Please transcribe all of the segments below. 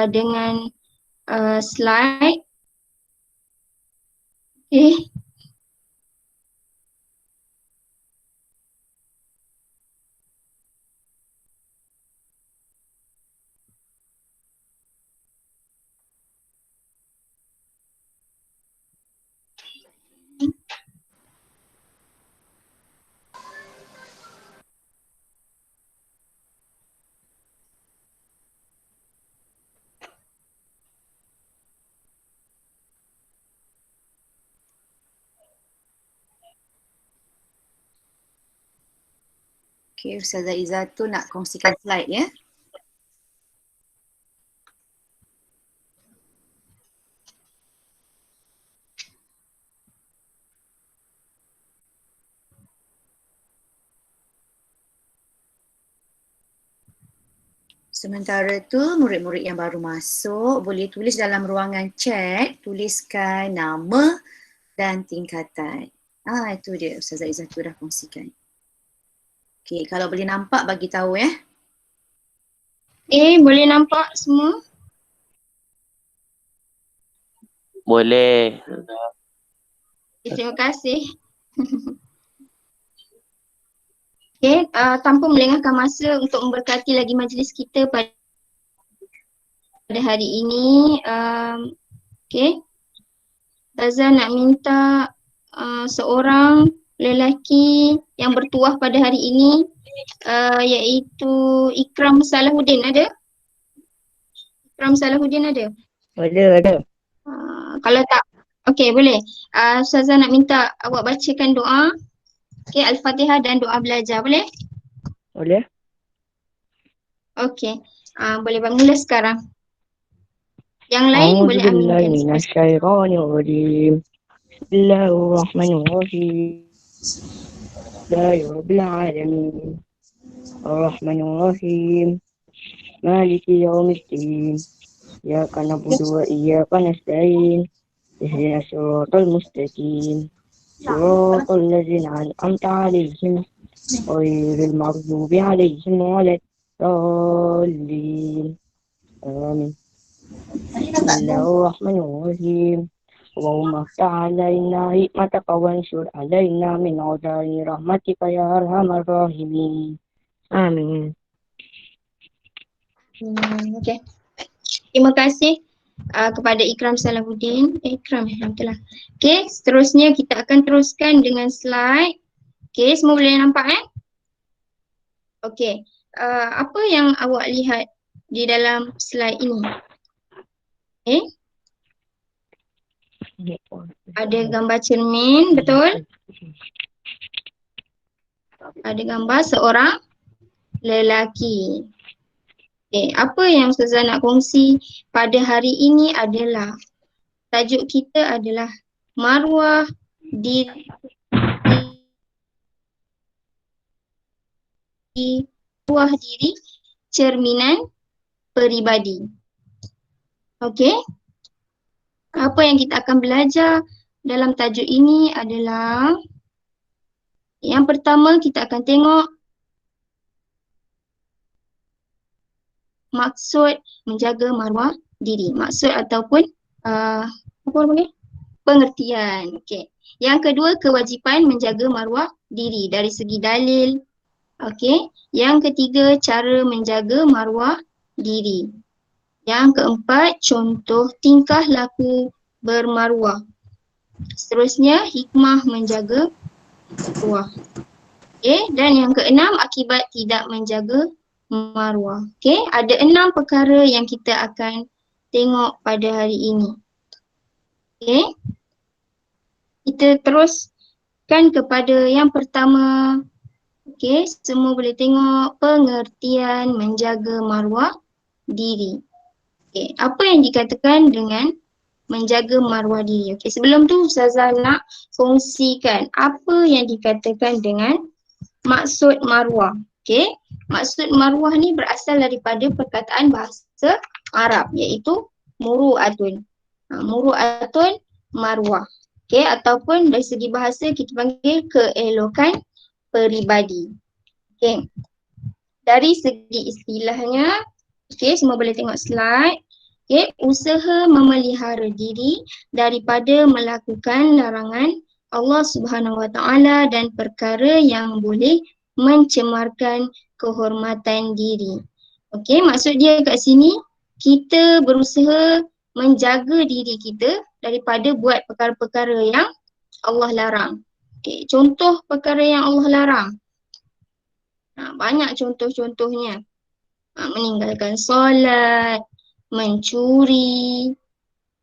dengan slide. Okay. Okay, Ustazah Izzatu nak kongsikan slide ya. Sementara tu murid-murid yang baru masuk boleh tulis dalam ruangan chat, tuliskan nama dan tingkatan. Itu dia Ustazah Izzatu dah kongsikan. Okay, kalau boleh nampak bagi tahu ya. Boleh nampak semua? Boleh. Terima kasih. Okay, tanpa melengahkan masa untuk memberkati lagi majlis kita pada hari ini. Okay, Ustazah nak minta seorang lelaki yang bertuah pada hari ini, iaitu Ikram Salahuddin. Ada? Ikram Salahuddin ada? Ada. Kalau tak, okay boleh. Ustazah nak minta awak bacakan doa. Okay, Al-Fatihah dan doa belajar, boleh? Boleh. Okay, boleh bermula sekarang. Yang lain boleh aminkan. A'udzubillahiminasyaitonirrajim. Bismillahirrahmanirrahim. Alhamdulillahirabbil alamin. Arrahmanirrahim. Maliki yaumiddin. Iyyaka na'budu wa iyyaka nasta'in. Ihdinas siratal mustaqim. Siratal ladzina an'amta 'alaihim ghairil maghdubi 'alaihim waladdallin. Amin. Bismillahirrahmanirrahim. Allahumma ftah 'alaina hikmataka wansur 'alaina min 'adha'i rahmatika ya arhamar rahimin. Amin. Okay. Terima kasih kepada Ikram Salahuddin. Ikram, alhamdulillah. Okay, seterusnya kita akan teruskan dengan slide. Okay, semua boleh nampak Okay, apa yang awak lihat di dalam slide ini? Okay. Ada gambar cermin, betul? Ada gambar seorang lelaki. Okay, apa yang Ustazah nak kongsi pada hari ini adalah tajuk kita adalah maruah diri cerminan peribadi. Okey. Apa yang kita akan belajar dalam tajuk ini adalah yang pertama kita akan tengok maksud menjaga maruah diri. Maksud ataupun apa namanya? Pengertian. Okey. Yang kedua, kewajipan menjaga maruah diri dari segi dalil. Okey. Yang ketiga, cara menjaga maruah diri. Yang keempat, contoh tingkah laku bermaruah. Seterusnya, hikmah menjaga maruah. Okey. Dan yang keenam, akibat tidak menjaga maruah. Okey, ada 6 perkara yang kita akan tengok pada hari ini. Okey. Kita teruskan kepada yang pertama. Okey, semua boleh tengok pengertian menjaga maruah diri. Okey, apa yang dikatakan dengan menjaga maruah diri? Okey, sebelum tu Ustazah nak kongsikan apa yang dikatakan dengan maksud maruah. Okey, maksud maruah ni berasal daripada perkataan bahasa Arab iaitu muru'atun. Muru'atun maruah. Okey, ataupun dari segi bahasa kita panggil keelokan peribadi. Okey. Dari segi istilahnya, okey, semua boleh tengok slide. Okay, usaha memelihara diri daripada melakukan larangan Allah Subhanahu Wa Taala dan perkara yang boleh mencemarkan kehormatan diri. Okay, maksud dia kat sini kita berusaha menjaga diri kita daripada buat perkara-perkara yang Allah larang. Okay, contoh perkara yang Allah larang. Banyak contoh-contohnya. Meninggalkan solat, mencuri,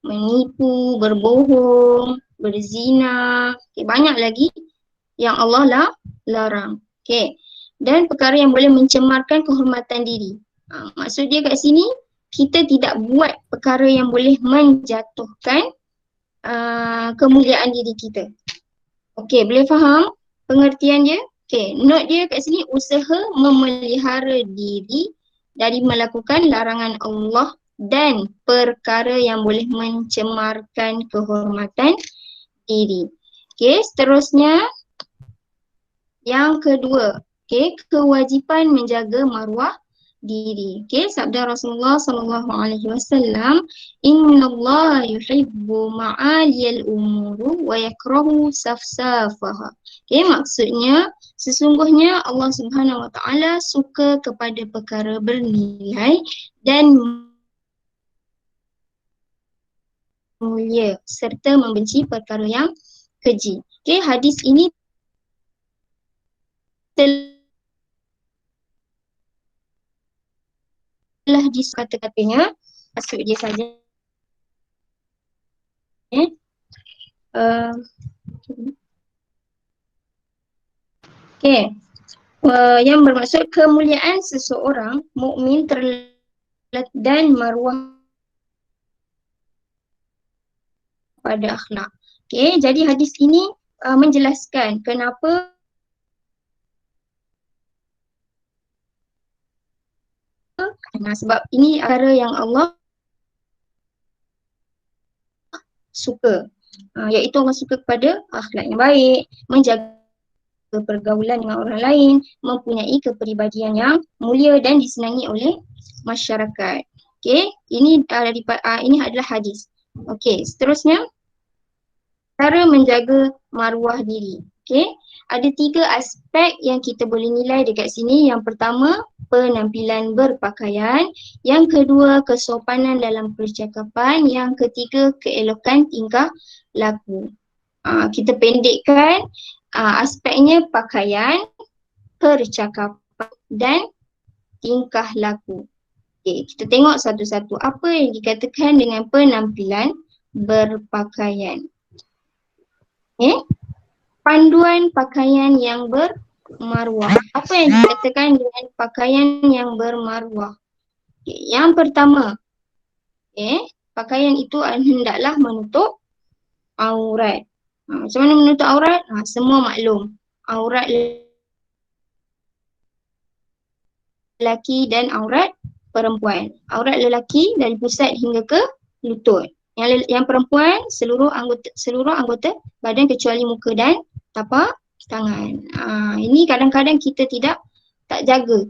menipu, berbohong, berzina. Okay, banyak lagi yang Allah larang. Okay. Dan perkara yang boleh mencemarkan kehormatan diri. Maksud dia kat sini, kita tidak buat perkara yang boleh menjatuhkan kemuliaan diri kita. Okay, boleh faham pengertian dia? Okay, note dia kat sini, usaha memelihara diri dari melakukan larangan Allah dan perkara yang boleh mencemarkan kehormatan diri. Okay, seterusnya yang kedua, okay, kewajipan menjaga maruah diri. Okay, sabda Rasulullah SAW, innallaha yuhibbu ma'aliyal umuru wa yakrahu safsafaha. Okay, maksudnya sesungguhnya Allah Subhanahu Wa Taala suka kepada perkara bernilai dan mulia serta membenci perkara yang keji. Okay, hadis ini telah kata-katanya, maksud dia saja. Okay. Yang bermaksud kemuliaan seseorang mukmin terletak dan maruah pada akhlak. Okay, jadi hadis ini menjelaskan kenapa sebab ini perkara yang Allah suka, iaitu Allah suka kepada akhlak yang baik, menjaga pergaulan dengan orang lain, mempunyai kepribadian yang mulia dan disenangi oleh masyarakat. Okay, ini adalah hadis. Okay, seterusnya cara menjaga maruah diri. Okay, ada 3 aspek yang kita boleh nilai dekat sini. Yang pertama, penampilan berpakaian. Yang kedua, kesopanan dalam percakapan. Yang ketiga, keelokan tingkah laku. Kita pendekkan aspeknya pakaian, percakapan dan tingkah laku. Okay, kita tengok satu-satu apa yang dikatakan dengan penampilan berpakaian. Okay. Panduan pakaian yang bermaruah. Apa yang dikatakan dengan pakaian yang bermaruah? Okay. Yang pertama, pakaian itu hendaklah menutup aurat. Macam mana menutup aurat? Semua maklum. Aurat lelaki dan aurat perempuan. Aurat lelaki dari pusat hingga ke lutut. Yang perempuan seluruh anggota badan kecuali muka dan tapak tangan. Ini kadang-kadang kita tak jaga.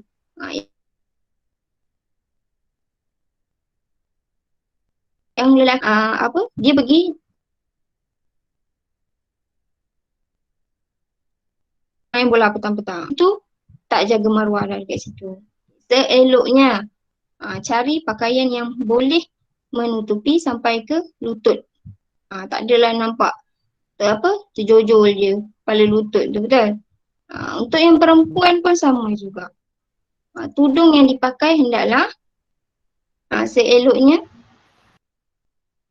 Yang lelaki dia pergi main bola petang-petang. Itu tak jaga maruah dekat situ. Seeloknya cari pakaian yang boleh menutupi sampai ke lutut. Tak adalah nampak terjojol je kepala lutut tu, betul? Untuk yang perempuan pun sama juga. Tudung yang dipakai hendaklah seeloknya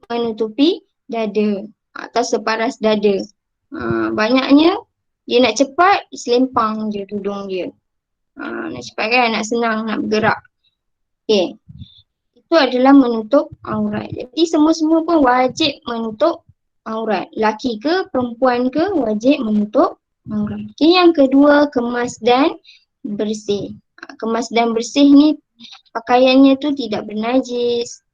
menutupi dada atau separas dada. Banyaknya dia nak cepat, selempang je tudung dia. Nak cepat kan, nak senang, nak bergerak. Okay. Itu adalah menutup aurat. Jadi semua-semua pun wajib menutup aurat. Laki ke, perempuan ke, wajib menutup aurat. Okay, yang kedua, kemas dan bersih. Kemas dan bersih ni pakaiannya tu tidak bernajis.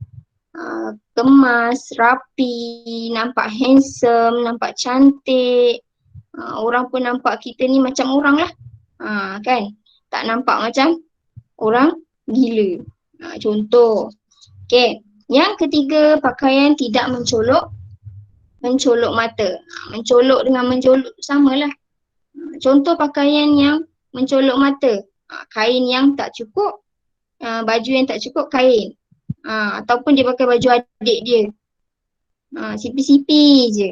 Kemas, rapi, nampak handsome, nampak cantik. Orang pun nampak kita ni macam orang lah. Kan? Tak nampak macam orang gila. Contoh. Okay. Yang ketiga, pakaian tidak mencolok mata. Mencolok dengan menjolok samalah. Contoh pakaian yang mencolok mata, kain yang tak cukup, baju yang tak cukup kain, ataupun dia pakai baju adik dia, sipi-sipi je,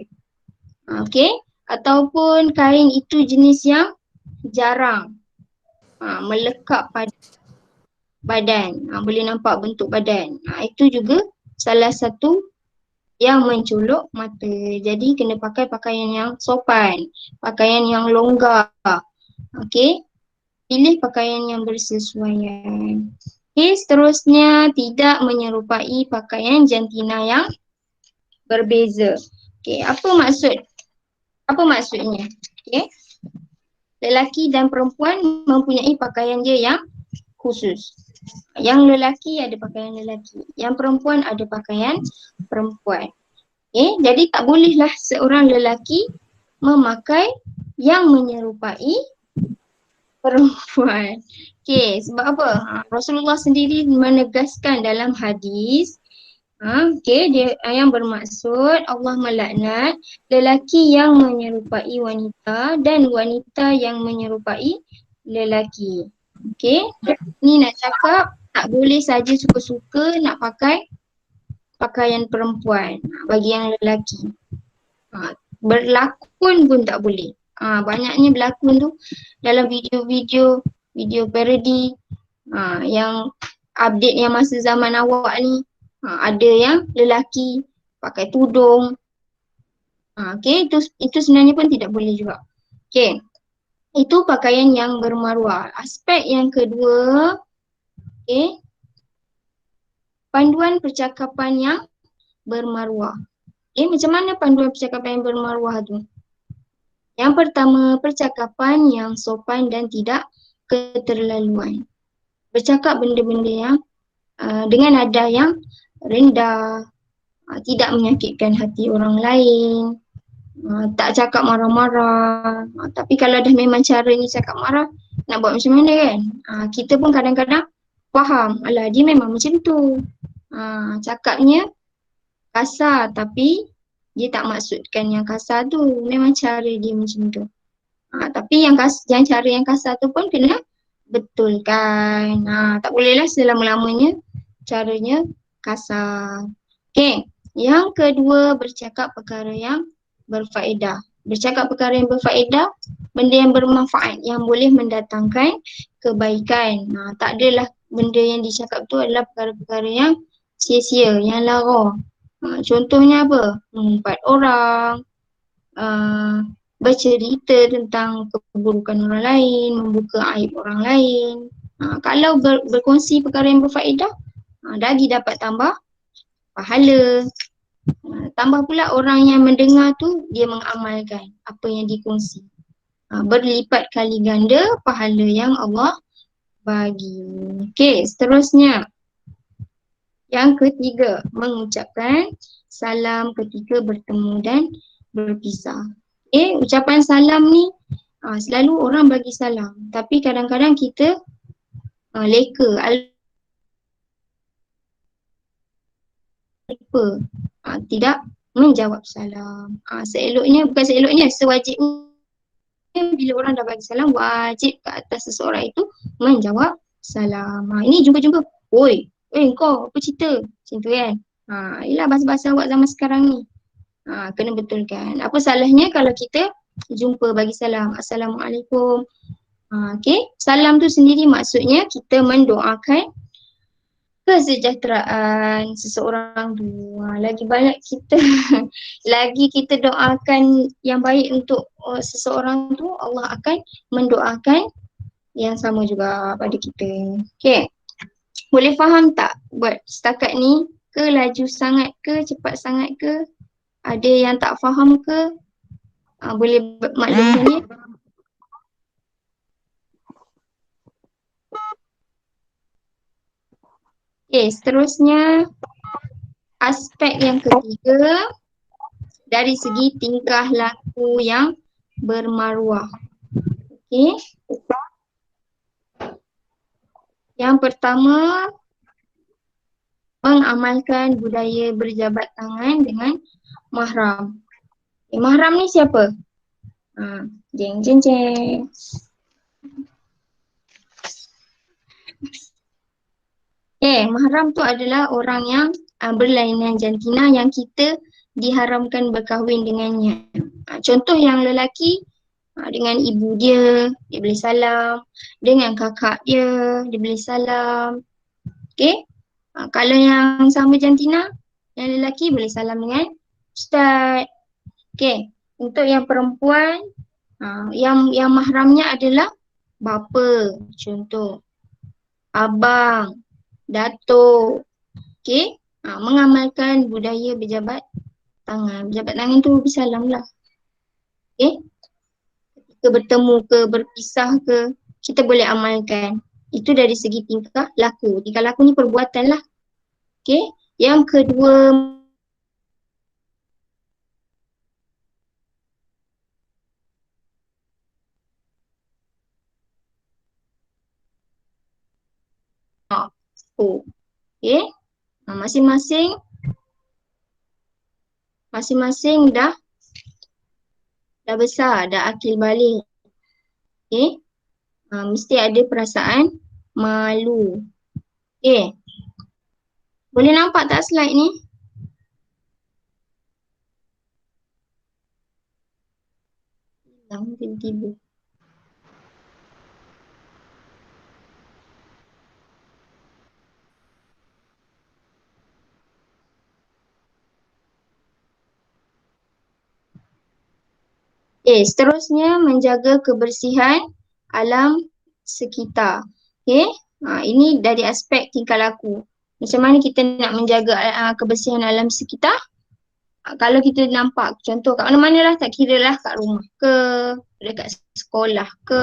okey. Ataupun kain itu jenis yang jarang, melekat pada badan, boleh nampak bentuk badan, itu juga salah satu yang mencolok mata. Jadi kena pakai pakaian yang sopan, pakaian yang longgar. Okey. Pilih pakaian yang bersesuaian. Okey, seterusnya tidak menyerupai pakaian jantina yang berbeza. Okey, apa maksudnya? Okey. Lelaki dan perempuan mempunyai pakaian dia yang khusus. Yang lelaki ada pakaian lelaki, yang perempuan ada pakaian perempuan. Jadi tak bolehlah seorang lelaki memakai yang menyerupai perempuan. Sebab apa? Rasulullah sendiri menegaskan dalam hadis, dia yang bermaksud Allah melaknat lelaki yang menyerupai wanita dan wanita yang menyerupai lelaki. Ni nak cakap tak boleh saja suka-suka nak pakai pakaian perempuan bagi yang lelaki. Berlakon pun tak boleh. Banyaknya berlakon tu dalam video parody yang update yang masa zaman awak ni, ada yang lelaki pakai tudung. Itu sebenarnya pun tidak boleh juga. Itu pakaian yang bermaruah. Aspek yang kedua, panduan percakapan yang bermaruah. Macam mana panduan percakapan yang bermaruah tu? Yang pertama, percakapan yang sopan dan tidak keterlaluan. Bercakap benda-benda yang dengan nada yang rendah, tidak menyakitkan hati orang lain, tak cakap marah-marah. Tapi kalau dah memang caranya cakap marah, nak buat macam mana kan? Kita pun kadang-kadang faham, alah dia memang macam tu. Cakapnya kasar tapi dia tak maksudkan yang kasar tu, memang cara dia macam tu. Tapi yang cara yang kasar tu pun kena betulkan. Tak bolehlah selama-lamanya caranya kasar. Yang kedua, bercakap perkara yang berfaedah. Bercakap perkara yang berfaedah, benda yang bermanfaat, yang boleh mendatangkan kebaikan. Tak adalah benda yang dicakap tu adalah perkara-perkara yang sia-sia, yang lara. Contohnya apa? Mengumpat orang, bercerita tentang keburukan orang lain, membuka aib orang lain. Kalau berkongsi perkara yang berfaedah, lagi dapat tambah pahala. Tambah pula orang yang mendengar tu dia mengamalkan apa yang dikongsi. Berlipat kali ganda pahala yang Allah bagi. Seterusnya. Yang ketiga, mengucapkan salam ketika bertemu dan berpisah. Ucapan salam ni selalu orang bagi salam, tapi kadang-kadang kita leka, lupa, tidak menjawab salam. Sewajibnya bila orang dah bagi salam, wajib ke atas seseorang itu menjawab salam. Ini jumpa-jumpa, oi kau apa cerita? Macam tu kan. Yelah bahasa-bahasa awak zaman sekarang ni. Kena betulkan. Apa salahnya kalau kita jumpa bagi salam, Assalamualaikum. Salam tu sendiri maksudnya kita mendoakan kesejahteraan seseorang tu. Lagi banyak kita lagi kita doakan yang baik untuk seseorang tu, Allah akan mendoakan yang sama juga pada kita. Boleh faham tak buat setakat ni? Ke laju sangat ke, cepat sangat ke? Ada yang tak faham ke? Boleh maklumkan ni? Seterusnya aspek yang ketiga dari segi tingkah laku yang bermaruah. Yang pertama, mengamalkan budaya berjabat tangan dengan mahram. Mahram ni siapa? Jeng jeng jeng. Mahram tu adalah orang yang berlainan jantina yang kita diharamkan berkahwin dengannya. Contoh yang lelaki dengan ibu dia boleh salam. Dengan kakak dia boleh salam. Okey. Kalau yang sama jantina, yang lelaki boleh salam dengan ustaz. Okey. Untuk yang perempuan, yang mahramnya adalah bapa, contoh. Abang, datuk. Okey. Mengamalkan budaya berjabat tangan. Berjabat tangan tu bersalam lah. Okey. Ke bertemu ke berpisah ke, kita boleh amalkan. Itu dari segi tingkah laku. Tingkah laku ni perbuatan lah. Okey. Yang kedua, okey. Masing-masing dah besar, dah akil balik. Okey. Mesti ada perasaan malu. Okey. Boleh nampak tak slide ni? Hilang tiba-tiba. Seterusnya menjaga kebersihan alam sekitar. Okey. Ini dari aspek tingkah laku. Macam mana kita nak menjaga kebersihan alam sekitar? Kalau kita nampak contoh kat mana-mana lah, tak kira lah kat rumah ke, dekat sekolah ke,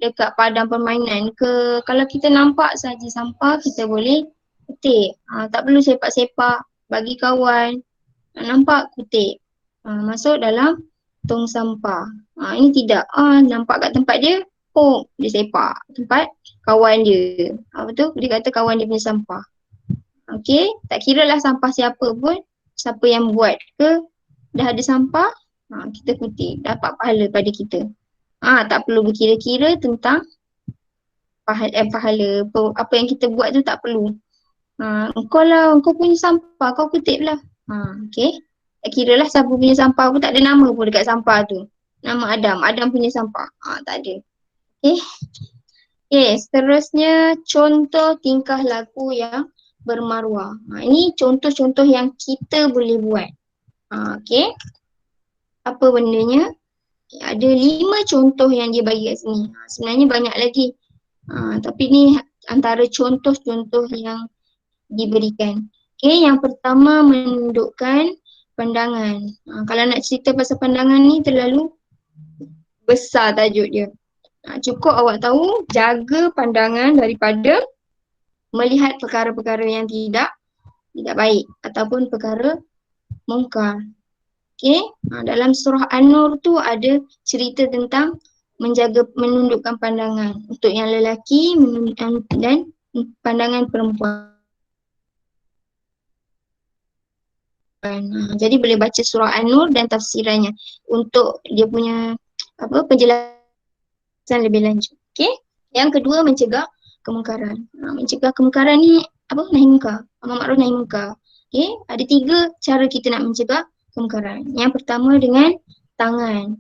dekat padang permainan ke, kalau kita nampak saja sampah, kita boleh kutip. Tak perlu sepak-sepak, bagi kawan. Nampak, kutip. Masuk dalam tong sampah. Ini tidak. Nampak kat tempat dia, dia sepak. Tempat kawan dia. Apa tu? Dia kata kawan dia punya sampah. Okey, tak kira lah sampah siapa pun, siapa yang buat ke, dah ada sampah, kita kutip, dapat pahala pada kita. Tak perlu berkira-kira tentang pahala, apa yang kita buat tu tak perlu. Engkau punya sampah, kau kutip lah. Okey, tak kira lah siapa punya sampah pun, tak ada nama pun dekat sampah tu. Nama Adam punya sampah, tak ada. Okey, seterusnya contoh tingkah laku yang bermaruah. Ini contoh-contoh yang kita boleh buat. Okey. Apa bendanya? Ada 5 contoh yang dia bagi kat sini. Sebenarnya banyak lagi. Tapi ni antara contoh-contoh yang diberikan. Okey, yang pertama menundukkan pandangan. Kalau nak cerita pasal pandangan ni terlalu besar tajuk dia. Cukup awak tahu jaga pandangan daripada melihat perkara-perkara yang tidak baik ataupun perkara mungkar. Okey, dalam surah An-Nur tu ada cerita tentang menundukkan pandangan untuk yang lelaki dan pandangan perempuan. Jadi boleh baca surah An-Nur dan tafsirannya untuk dia punya penjelasan lebih lanjut. Okey, yang kedua mencegah kemungkaran. Mencegah kemungkaran ni nahi munkar, amar ma'ruf nahi munkar. Okey, ada 3 cara kita nak mencegah kemungkaran. Yang pertama dengan tangan.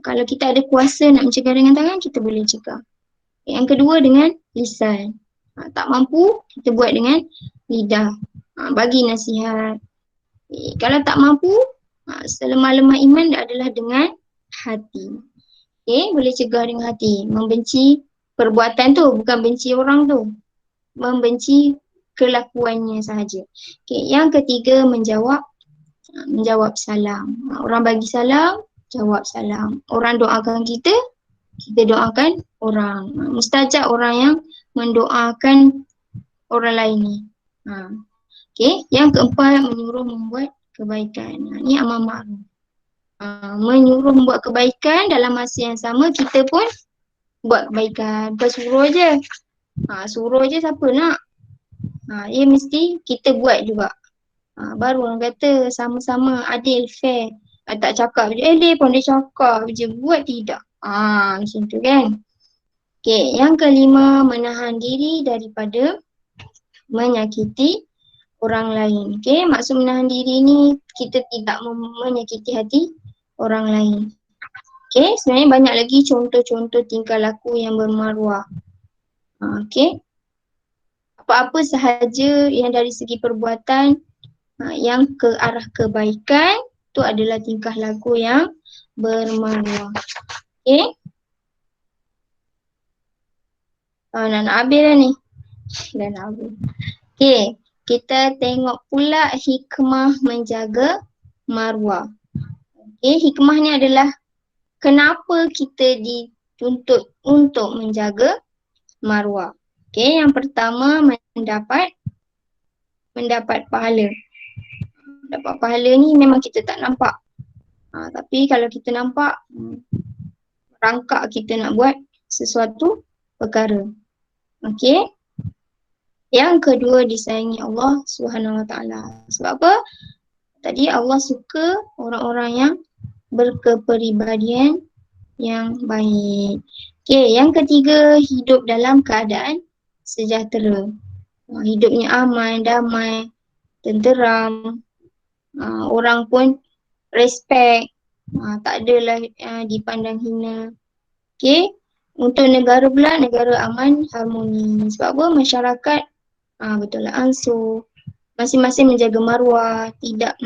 Kalau kita ada kuasa nak mencegah dengan tangan, kita boleh cegah. Yang kedua dengan lisan. Tak mampu, kita buat dengan lidah. Bagi nasihat. Kalau tak mampu, selemah-lemah iman adalah dengan hati. Okey, boleh cegah dengan hati. Membenci perbuatan tu, bukan benci orang tu. Membenci kelakuannya sahaja. Okey, yang ketiga menjawab salam. Orang bagi salam, jawab salam. Orang doakan kita doakan orang. Mustajab orang yang mendoakan orang lain ni. Okey, yang keempat menyuruh membuat kebaikan. Ni amar ma'ruf. Menyuruh membuat kebaikan, dalam masa yang sama kita pun buat kebaikan. Bukan suruh je. Suruh je siapa nak? Dia mesti kita buat juga. Baru orang kata sama-sama adil, fair. Tak cakap je, dia pun dia cakap je, buat tidak. Macam tu kan. Okay, yang kelima, menahan diri daripada menyakiti orang lain. Okay, maksud menahan diri ni kita tidak menyakiti hati orang lain. Okay, sebenarnya banyak lagi contoh-contoh tingkah laku yang bermaruah. Okay, apa-apa sahaja yang dari segi perbuatan yang ke arah kebaikan tu adalah tingkah laku yang bermaruah. Okay. Nak habis dah ni. Dah nak habis. Okay, kita tengok pula hikmah menjaga maruah. Okay, hikmah ni adalah kenapa kita dituntut untuk menjaga maruah. Okay, yang pertama mendapat pahala. Dapat pahala ni memang kita tak nampak. Tapi kalau kita nampak, rangkak kita nak buat sesuatu perkara. Okay. Yang kedua, disayangi Allah Subhanahu Wa Taala. Sebab apa? Tadi Allah suka orang-orang yang berkepribadian yang baik. Okay, yang ketiga, hidup dalam keadaan sejahtera. Hidupnya aman, damai, tenteram. Orang pun respect. Tak adalah dipandang hina. Okay. Untuk negara pula, negara aman, harmoni. Sebab apa? Masyarakat betul lah ansur. Masing-masing menjaga maruah, tidak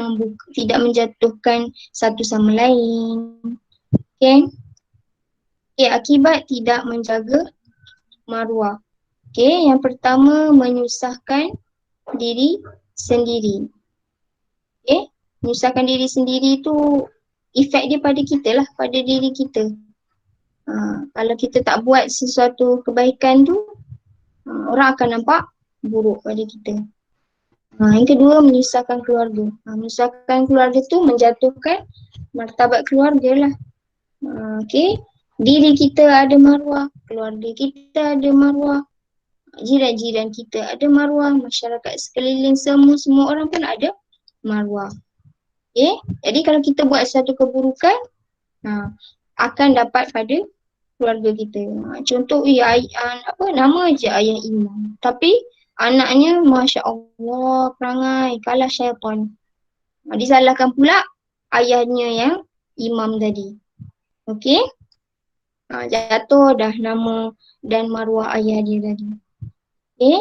menjatuhkan satu sama lain. Okay. Okay, akibat tidak menjaga maruah. Okay, yang pertama menyusahkan diri sendiri. Okay, menyusahkan diri sendiri tu efek dia pada kita lah, pada diri kita. Kalau kita tak buat sesuatu kebaikan tu, orang akan nampak buruk pada kita. Yang kedua, menyusahkan keluarga. Menyusahkan keluarga tu menjatuhkan martabat keluarga lah. Okay, diri kita ada maruah, keluarga kita ada maruah, jiran-jiran kita ada maruah, masyarakat sekeliling semua orang pun ada maruah. Okay, jadi kalau kita buat satu keburukan, akan dapat pada keluarga kita. Contoh, nama je ayah imam. Tapi anaknya Masya Allah perangai, kalah syaitan. Disalahkan pula ayahnya yang imam tadi. Okey. Jatuh dah nama dan maruah ayah dia tadi. Okey.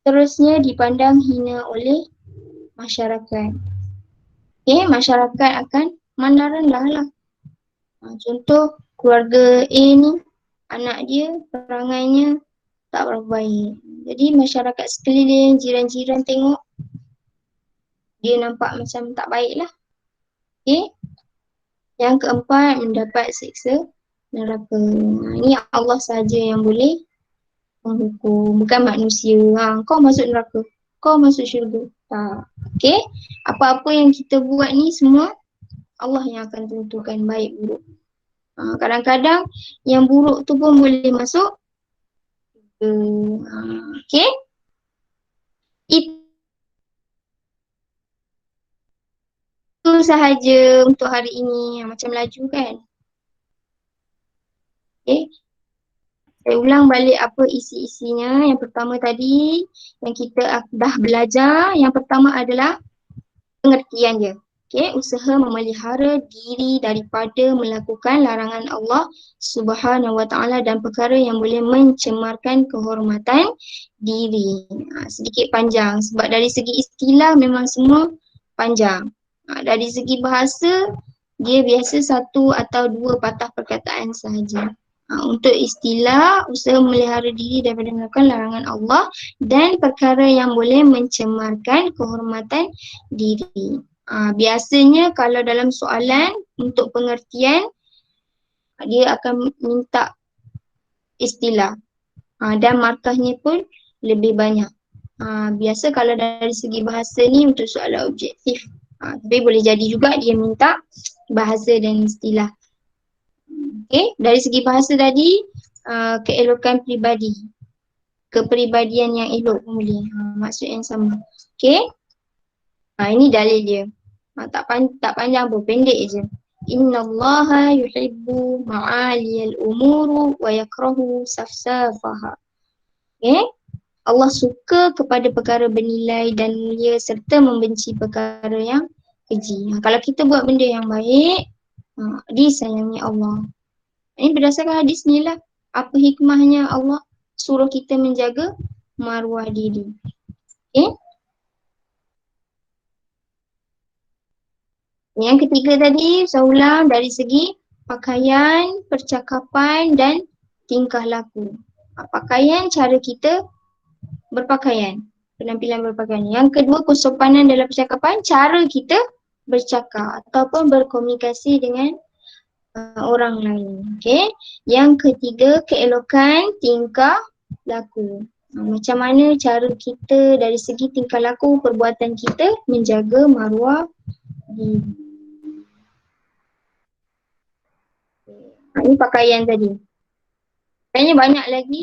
Terusnya dipandang hina oleh masyarakat. Okey, masyarakat akan mandang rendah lah. Contoh, keluarga A ni, anak dia perangainya tak berapa baik. Jadi masyarakat sekeliling, jiran-jiran tengok, dia nampak macam tak baik lah. Okay. Yang keempat, mendapat siksa neraka. Ini Allah sahaja yang boleh menghukum, bukan manusia. Kau masuk neraka, kau masuk syurga. Tak. Okay. Apa-apa yang kita buat ni semua Allah yang akan tentukan baik buruk. Kadang-kadang yang buruk tu pun boleh masuk. Okay. Itu sahaja untuk hari ini. Macam laju kan. Okay. Saya ulang balik apa isi-isinya. Yang pertama tadi yang kita dah belajar. Yang pertama adalah pengertian dia. Okay, usaha memelihara diri daripada melakukan larangan Allah Subhanahu Wa Taala dan perkara yang boleh mencemarkan kehormatan diri. Sedikit panjang sebab dari segi istilah memang semua panjang. Dari segi bahasa dia biasa satu atau dua patah perkataan sahaja. Untuk istilah, usaha memelihara diri daripada melakukan larangan Allah dan perkara yang boleh mencemarkan kehormatan diri. Biasanya kalau dalam soalan untuk pengertian dia akan minta istilah dan markahnya pun lebih banyak. Biasa kalau dari segi bahasa ni untuk soalan objektif, tapi boleh jadi juga dia minta bahasa dan istilah. Okay, dari segi bahasa tadi keelokan peribadi. kepribadian yang elok pun boleh. Maksud yang sama. Okay. Ini dalil dia. Tak panjang pun, pendek je. Inna Allaha yuhibbu ma'aliyal umuru wa yakrahu safsafaha. Okay. Allah suka kepada perkara bernilai dan mulia serta membenci perkara yang keji. Kalau kita buat benda yang baik, disayangi Allah. Ini berdasarkan hadis ni lah. Apa hikmahnya Allah suruh kita menjaga maruah diri. Okay. Yang ketiga tadi, saya ulang dari segi pakaian, percakapan dan tingkah laku. Pakaian, cara kita berpakaian, penampilan berpakaian. Yang kedua, kesopanan dalam percakapan, cara kita bercakap ataupun berkomunikasi dengan orang lain. Okay. Yang ketiga, keelokan tingkah laku. Macam mana cara kita dari segi tingkah laku, perbuatan kita menjaga maruah diri. Ini pakaian tadi. Sebenarnya banyak lagi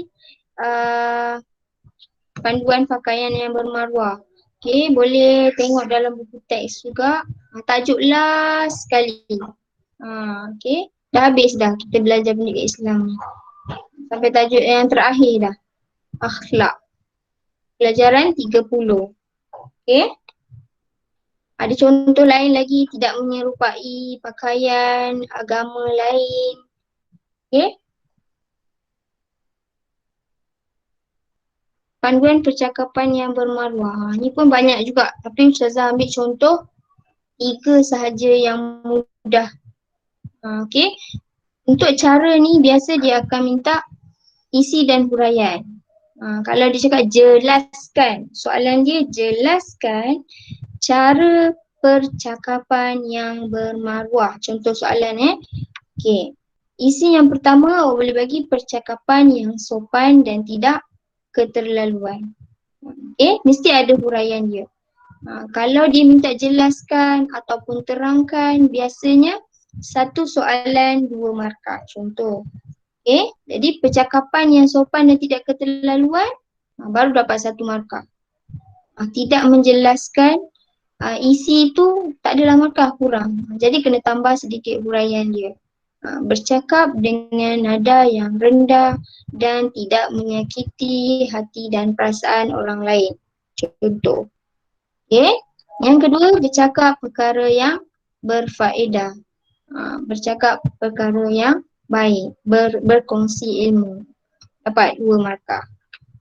panduan pakaian yang bermaruah. Okay, boleh tengok dalam buku teks juga. Tajuk last sekali. Okay, dah habis dah kita belajar pendidikan Islam ni. Sampai tajuk yang terakhir dah. Akhlak. Pelajaran 30. Okay. Ada contoh lain lagi, tidak menyerupai pakaian agama lain. Okay. Panduan percakapan yang bermaruah. Ni pun banyak juga. Tapi Ustazah ambil contoh 3 sahaja yang mudah. Okay. Untuk cara ni biasa dia akan minta isi dan huraian. Kalau dia cakap jelaskan, soalan dia jelaskan cara percakapan yang bermaruah. Contoh soalan Okay. Isi yang pertama awak boleh bagi percakapan yang sopan dan tidak keterlaluan. Okay, mesti ada huraian dia. Kalau dia minta jelaskan ataupun terangkan, biasanya 1 soalan 2 markah. Contoh. Okay, jadi percakapan yang sopan dan tidak keterlaluan, baru dapat 1 markah. Tidak menjelaskan, isi itu tak adalah markah, kurang. Jadi kena tambah sedikit huraian dia. Bercakap dengan nada yang rendah dan tidak menyakiti hati dan perasaan orang lain. Contoh. Okay. Yang kedua, bercakap perkara yang berfaedah. Bercakap perkara yang baik, berkongsi ilmu. Dapat 2 markah.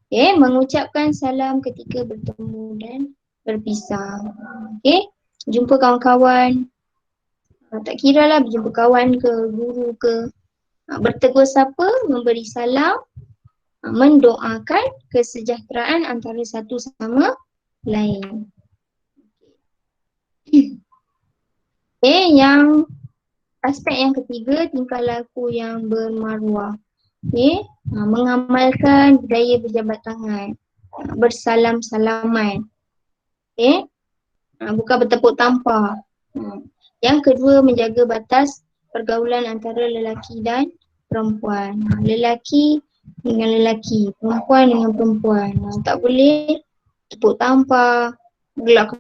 Okay. Mengucapkan salam ketika bertemu dan berpisah. Okay. Jumpa kawan-kawan. Tak kira lah berjumpa kawan ke, guru ke. Bertegur sapa, memberi salam, mendoakan kesejahteraan antara satu sama lain. Okay, yang aspek yang ketiga, tingkah laku yang bermaruah. Okay, mengamalkan budaya berjabat tangan, bersalam-salaman. Okay, bukan bertepuk tampar. Yang kedua, menjaga batas pergaulan antara lelaki dan perempuan. Lelaki dengan lelaki, perempuan dengan perempuan. Tak boleh tepuk tampar, gelak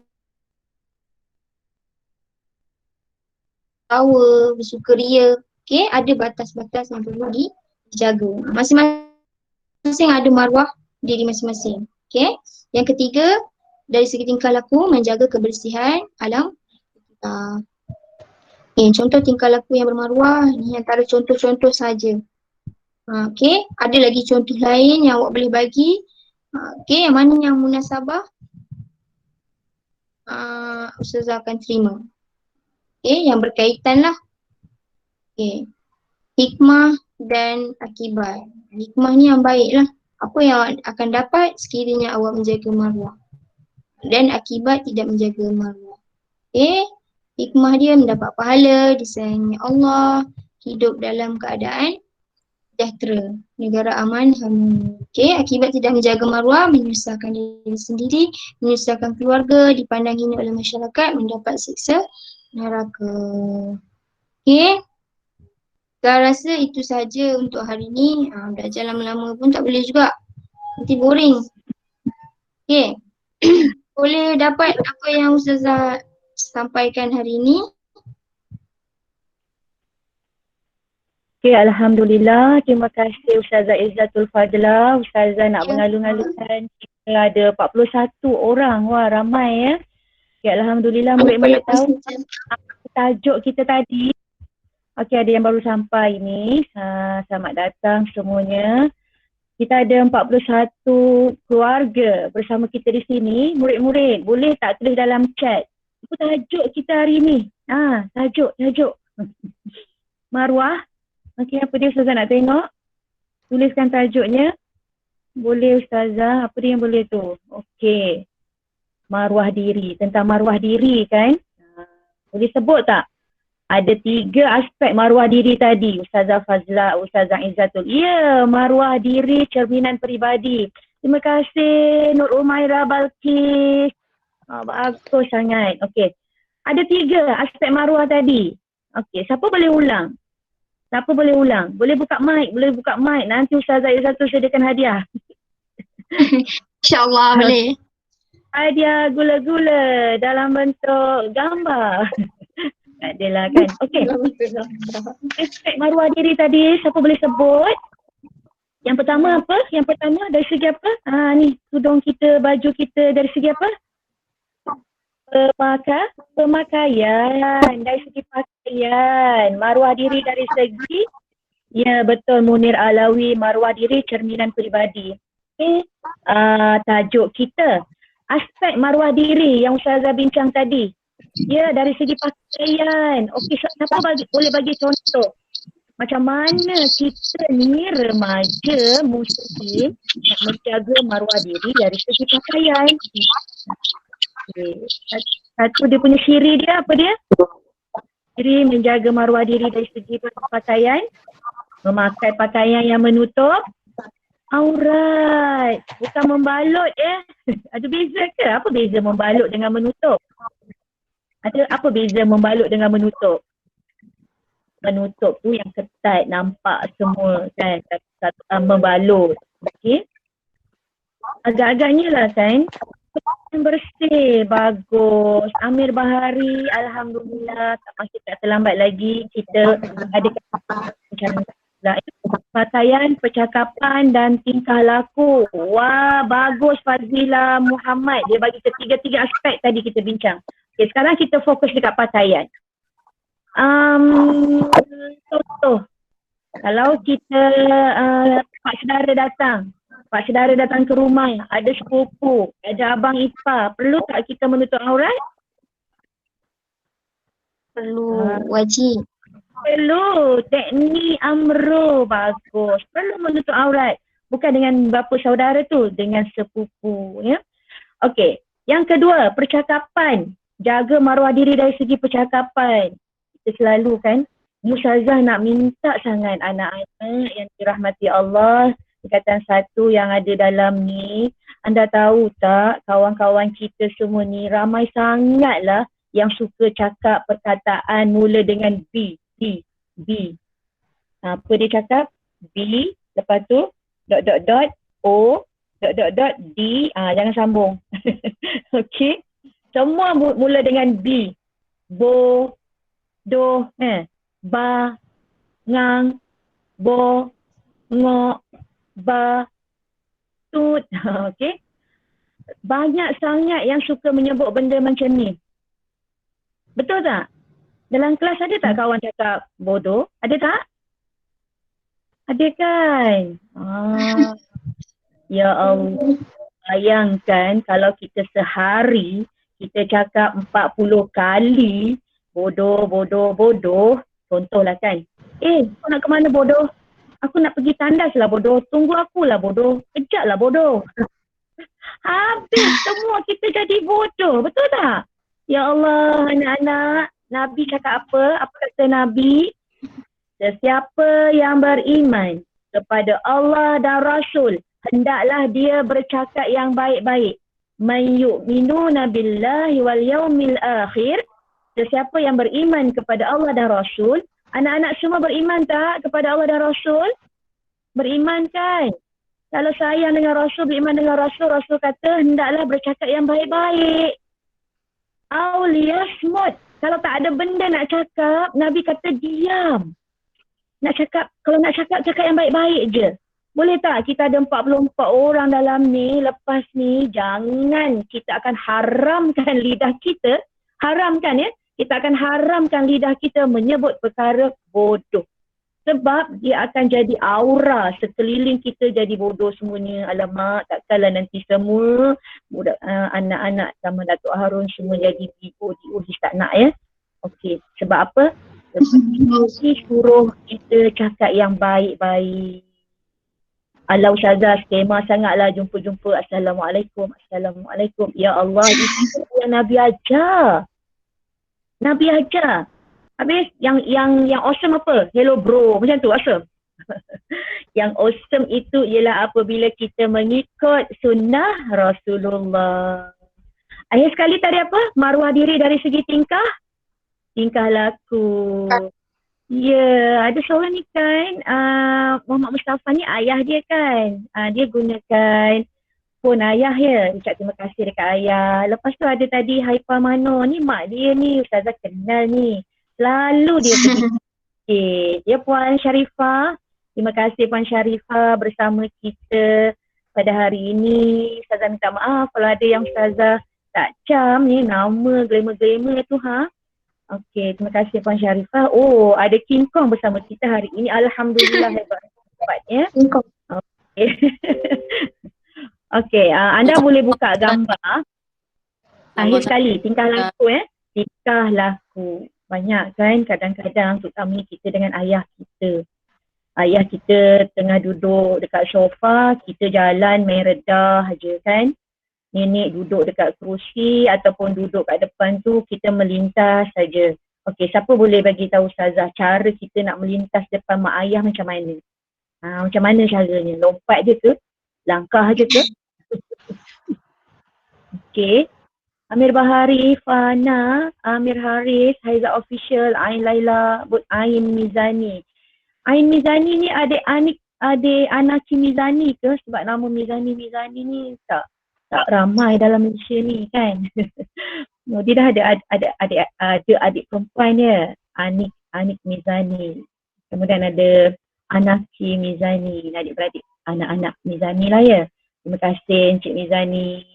ketawa, bersukaria. Okay, ada batas-batas yang perlu dijaga. Masing-masing ada maruah diri masing-masing. Okay, yang ketiga, dari segi tingkah laku, menjaga kebersihan alam kita. Contoh tingkah laku yang bermaruah, ni antara contoh-contoh saja. Okay, ada lagi contoh lain yang awak boleh bagi. Okay, yang mana yang munasabah, Ustazah akan terima. Okay, yang berkaitan lah. Okay, hikmah dan akibat. Hikmah ni yang baik lah. Apa yang akan dapat sekiranya awak menjaga maruah. Dan akibat tidak menjaga maruah. Okay. Hikmah dia mendapat pahala, disayangi Allah, hidup dalam keadaan sejahtera, negara aman, harmoni. Okay, akibat tidak menjaga maruah, menyusahkan diri sendiri, menyusahkan keluarga, dipandang hina oleh masyarakat, mendapat siksa neraka. Okay, saya rasa itu saja untuk hari ni. Belajar lama-lama pun tak boleh juga. Nanti boring. Okay. Boleh dapat apa yang Ustazah sampaikan hari ini? Okay, Alhamdulillah. Terima kasih Ustazah Izzatul Fadlah. Ustazah nak Ya. mengalu-alukan kita ada 41 orang. Wah, ramai ya. Okay, Alhamdulillah murid-murid tahu tajuk kita tadi. Okay, ada yang baru sampai ni. Selamat datang semuanya. Kita ada 41 keluarga bersama kita di sini. Murid-murid, boleh tak tulis dalam chat? Apa tajuk kita hari ni? Tajuk. Marwah. Okey, apa dia Ustazah nak tengok? Tuliskan tajuknya. Boleh Ustazah, apa dia yang boleh tu? Okey. Marwah diri, tentang marwah diri kan? Boleh sebut tak? Ada 3 aspek marwah diri tadi. Ustazah Fazlah, Ustazah Izzatul. Ya, marwah diri cerminan peribadi. Terima kasih Nur Umairah Balkis. Bagus sangat. Okey. Ada 3 aspek marwah tadi. Okey, siapa boleh ulang? Siapa boleh ulang? Boleh buka mic, Nanti Ustazah Izzatul sediakan hadiah. InsyaAllah boleh. Hadiah gula-gula dalam bentuk gambar. Tak adalah kan. Okey. Aspek maruah diri tadi, siapa boleh sebut? Yang pertama apa? Yang pertama dari segi apa? Ni tudung kita, baju kita dari segi apa? Pemakaian. Dari segi pakaian. Maruah diri dari segi, ya betul Munir Alawi, maruah diri cerminan peribadi. Okay. Tajuk kita, aspek maruah diri yang Ustazah bincang tadi. Ya, dari segi pakaian. Okey, siapa boleh bagi contoh? Macam mana kita ni remaja muslim nak menjaga maruah diri dari segi pakaian? Okay. Satu dia punya ciri dia, apa dia? Ciri menjaga maruah diri dari segi pakaian. Memakai pakaian yang menutup aurat. Bukan membalut ya. Ada beza ke? Apa beza membalut dengan menutup? Ada apa beza membalut dengan menutup? Menutup tu yang ketat, nampak semua kan. Membalut. Okey. Agak-agaknya lah kan. Bersih, bagus. Amir Bahari, Alhamdulillah. Masih tak terlambat lagi. Kita ada pakaian, percakapan dan tingkah laku. Wah, bagus Fazila Muhammad. Dia bagi ketiga aspek tadi kita bincang. Okay, sekarang kita fokus dekat pakaian. Contoh, kalau kita pak saudara datang ke rumah, ada sepupu, ada abang ipar, perlu tak kita menutup aurat? Perlu, wajib. Perlu, teknik amro, bagus. Perlu menutup aurat. Bukan dengan bapa saudara tu, dengan sepupu ya. Okey, yang kedua, percakapan. Jaga maruah diri dari segi percakapan. Kita selalu kan, Ustazah nak minta sangat anak-anak yang dirahmati Allah, tingkatan 1 yang ada dalam ni. Anda tahu tak, kawan-kawan kita semua ni ramai sangatlah yang suka cakap perkataan mula dengan B. Apa dia cakap? B, lepas tu O, D, jangan sambung. Okey. Semua mula dengan B. Bo, do, ba, ngang, bo, ngok, ba, tut. Okey. Banyak sangat yang suka menyebut benda macam ni. Betul tak? Dalam kelas ada tak kawan cakap bodoh? Ada tak? Ada kan? Ya Allah. Bayangkan kalau kita sehari kita cakap 40 kali bodoh. Contohlah kan. Kau nak ke mana bodoh? Aku nak pergi tandas lah bodoh. Tunggu akulah bodoh. Kejap lah bodoh. Habis semua kita jadi bodoh. Betul tak? Ya Allah, anak-anak. Nabi cakap apa? Apa kata Nabi? Sesiapa yang beriman kepada Allah dan Rasul, hendaklah dia bercakap yang baik-baik. Man yu'minuna billahi wal yaumil akhir. Sesiapa yang beriman kepada Allah dan Rasul. Anak-anak semua beriman tak kepada Allah dan Rasul? Beriman kan? Kalau sayang dengan Rasul, beriman dengan Rasul, Rasul kata hendaklah bercakap yang baik-baik. Auliyasmut. Kalau tak ada benda nak cakap, Nabi kata diam. Kalau nak cakap yang baik-baik je. Boleh tak kita ada 44 orang dalam ni, lepas ni jangan kita akan haramkan lidah kita, haramkan ya, kita akan haramkan lidah kita menyebut perkara bodoh. Sebab dia akan jadi aura sekeliling kita jadi bodoh semuanya. Alamak, takkanlah nanti semua budak anak-anak sama Datuk Harun semua jadi diuji tak nak ya. Okey, sebab apa? Sebab suruh kita cakap yang baik-baik. Alah Ustazah, skema sangatlah jumpa-jumpa. Assalamualaikum, Assalamualaikum. Ya Allah, itu yang Nabi ajar. Nabi ajar. Habis yang awesome apa? Hello bro, macam tu awesome. Yang awesome itu ialah apabila kita mengikut sunnah Rasulullah. Akhir sekali tadi apa? Maruah diri dari segi tingkah laku. Ya, ada seorang ni kan, Muhammad Mustafa ni ayah dia kan. Dia gunakan phone ayah ya. Ucap terima kasih dekat ayah. Lepas tu ada tadi Haifah Mano ni, mak dia ni, Ustazah kenal ni. Selalu dia pergi. Ya Puan Syarifah, terima kasih Puan Syarifah bersama kita pada hari ini. Ustazah minta maaf kalau ada yang Ustazah tak cam ni, nama glamour-glamour tu ha. Okey, terima kasih Puan Syarifah. Oh, ada King Kong bersama kita hari ini. Alhamdulillah hebatnya. Okey. Okey, anda boleh buka gambar. Akhir sekali, tingkah laku tingkah laku. Banyak kan kadang-kadang terutama kita dengan ayah kita. Ayah kita tengah duduk dekat sofa, kita jalan main redah je kan. Nenek duduk dekat kerusi ataupun duduk kat depan tu, kita melintas saja. Okey, siapa boleh bagi tahu Ustazah cara kita nak melintas depan mak ayah macam mana? Macam mana caranya? Lompat je ke? Langkah je ke? Okey. Amir Bahari, Fana, Amir Haris, Haiza Official, Ain Laila, Ain Mizani. Ain Mizani ni adik Anaki Mizani ke? Sebab nama Mizani ni tak ramai dalam Malaysia ni kan. Dia dah ada adik perempuan dia, Anik Mizani. Kemudian ada Anaki Mizani, adik-beradik anak-anak Mizani lah ya. Terima kasih Encik Mizani.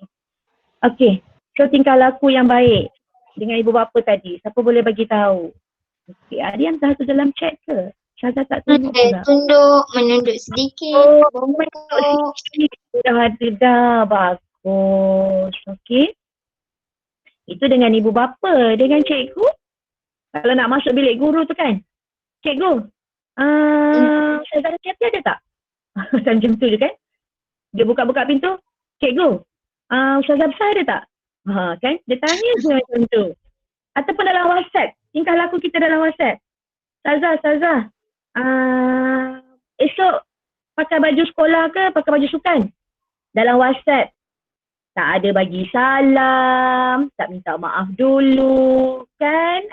Okey. So tingkah laku yang baik dengan ibu bapa tadi, siapa boleh bagi tahu? Okey, ada yang dah tu dalam chat ke? Syazah tak tunduk pula. Menunduk sedikit. Menunduk sedikit. Dah ada dah, bagus. Okey. Itu dengan ibu bapa, dengan cikgu. Kalau nak masuk bilik guru tu kan, cikgu, Syazah Syazah ada tak? Macam tu je kan? Dia buka-buka pintu, cikgu, Ustazah besar ada tak? Kan? Dia tanya je macam tu. Ataupun dalam WhatsApp, tingkah laku kita dalam WhatsApp. Ustazah, esok pakai baju sekolah ke pakai baju sukan? Dalam WhatsApp, tak ada bagi salam, tak minta maaf dulu, kan?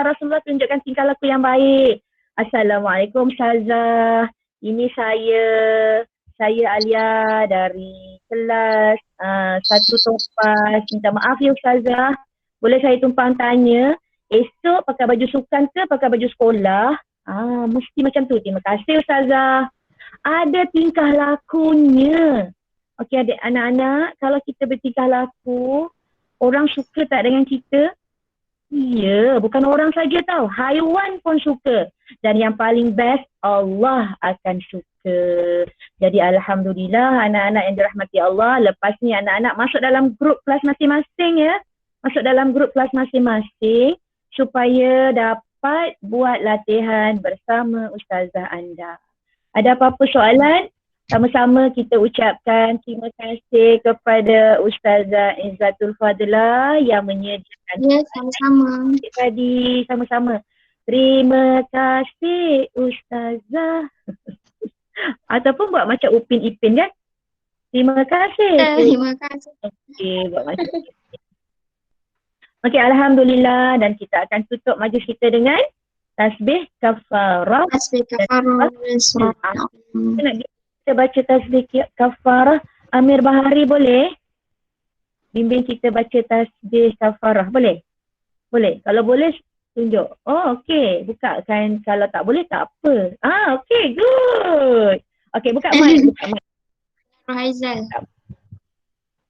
Rasulullah tunjukkan tingkah laku yang baik. Assalamualaikum Ustazah, ini saya Alia dari kelas 1 Topas. Minta maaf ya Ustazah, boleh saya tumpang tanya, esok pakai baju sukan ke pakai baju sekolah? Mesti macam tu. Terima kasih Ustazah. Ada tingkah lakunya. Okey adik anak-anak, kalau kita bertingkah laku, orang suka tak dengan kita? Ya, bukan orang saja tau, haiwan pun suka. Dan yang paling best, Allah akan suka. Jadi alhamdulillah anak-anak yang dirahmati Allah, lepas ni anak-anak masuk dalam grup kelas masing-masing ya. Masuk dalam grup kelas masing-masing supaya dapat buat latihan bersama ustazah anda. Ada apa-apa soalan? Sama-sama kita ucapkan terima kasih kepada Ustazah Izzatul Fadlah yang menyediakan. Ya, sama-sama. Tadi sama-sama. Terima kasih Ustazah. Ataupun buat macam Upin Ipin kan? Terima kasih. Terima kasih. Okey, buat macam itu. Okey, alhamdulillah, dan kita akan tutup majlis kita dengan tasbih kafarah. Tasbih kafarah. Kita nak kita baca tasbih kafarah. Amir Bahari boleh? Bimbing kita baca tasbih kafarah. Boleh? Boleh. Kalau boleh, tunjuk. Oh, okey. Bukakan. Kalau tak boleh, tak apa. Okey. Good. Okey, buka mic. Buka mic. Haizal.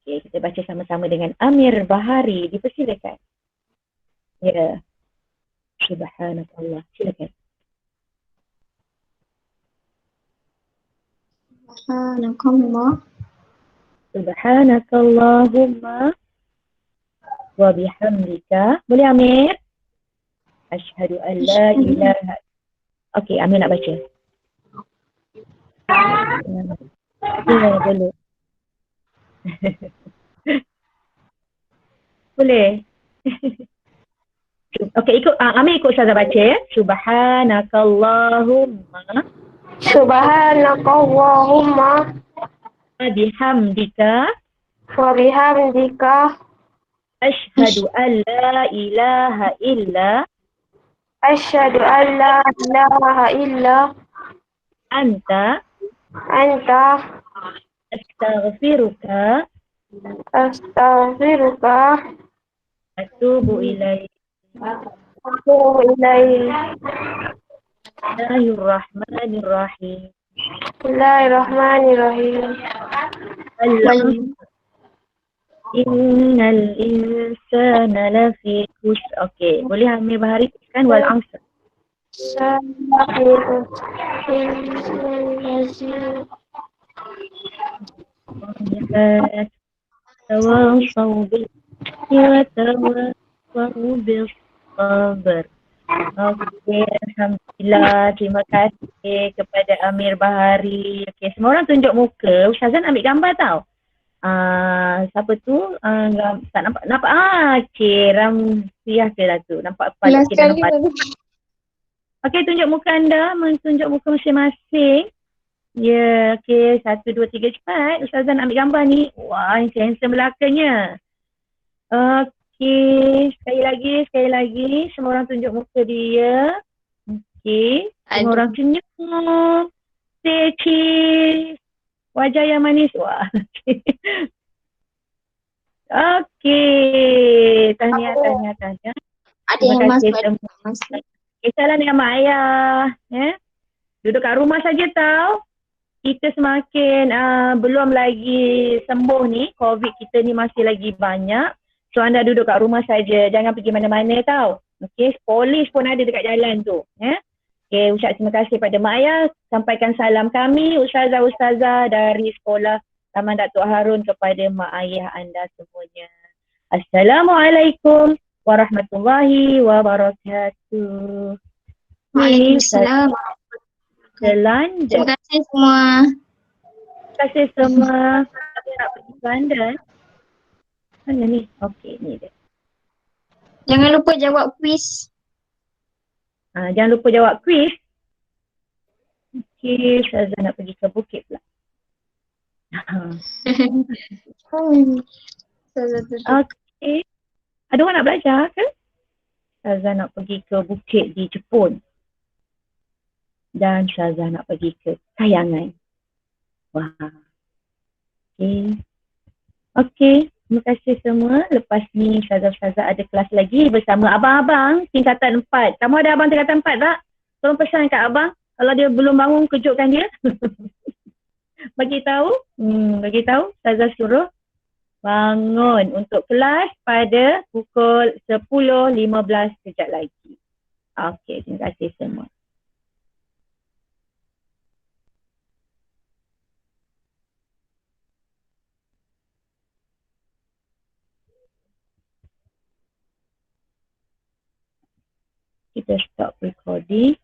Okey, kita baca sama-sama dengan Amir Bahari. Dipersilakan. Ya. Subhanallah. Silakan. Subhanakallah. Subhanakallahumma wa bihamdika. Boleh Amir? Asyhadu an la ilaha. Okey, Amir nak baca. Ya, boleh. Boleh. Okey, ikut Amir ikut Ustazah baca ya. Subhanakallahumma Subhanakallahumma wa bihamdika wa bihamdika asyhadu an la ilaha illa asyhadu an la ilaha illa anta anta astaghfiruka astaghfiruka atubu ilaik. atubu ilaik. Bismillahirrahmanirrahim. Bismillahirrahmanirrahim. Innal insana lafi khusr. Okey, boleh Amir Bahari tekan wal asr. Tawasaw bil wa tawasaw bis sabr. Okey, alhamdulillah. Terima kasih kepada Amir Bahari. Okey, semua orang tunjuk muka. Ustazah nak ambil gambar tau. Siapa tu? Tak nampak. Cik Ramsiah ke lah tu. Nampak kepala. Okey, dah nampak. Okey, tunjuk muka anda. Tunjuk muka masing-masing. Ya, okey. 1, 2, 3 cepat. Ustazah nak ambil gambar ni. Wah, yang handsome belakangnya. Okey, sekali lagi. Semua orang tunjuk muka dia. Okey, semua orang senyum. Say cheese. Wajah yang manis. Wah. Okey. Tahniah. Ada yang masuk, ada yang masuk. Salam dengan mak ayah. Duduk kat rumah saja tau. Kita semakin belum lagi sembuh ni. COVID kita ni masih lagi banyak. So anda duduk kat rumah saja. Jangan pergi mana-mana tau. Okey, polis pun ada dekat jalan tu. Okey, ucap terima kasih pada mak ayah. Sampaikan salam kami ustazah-ustazah dari sekolah Taman Datuk Harun kepada mak ayah anda semuanya. Assalamualaikum warahmatullahi wabarakatuh. Waalaikumsalam. Selanda. Terima kasih semua. Terima kasih semua. Saya nak pergi ke London. Mana ni? Okey, ni dia. Jangan lupa jawab kuis. Jangan lupa jawab kuis. Okey, Ustazah nak pergi ke Bukit pula. Okey. Ada orang nak belajar ke? Ustazah nak pergi ke Bukit di Jepun. Dan Ustazah nak pergi ke Kayangan. Wah. Okey. Okey. Terima kasih semua. Lepas ni Ustazah-Ustazah ada kelas lagi bersama abang-abang tingkatan 4. Kamu ada abang tingkatan 4 tak? Tolong pesan kat abang. Kalau dia belum bangun, kejutkan dia. Bagi tahu. Ustazah suruh bangun untuk kelas pada pukul 10.15 sekejap lagi. Okey, terima kasih semua. Kita stop recording.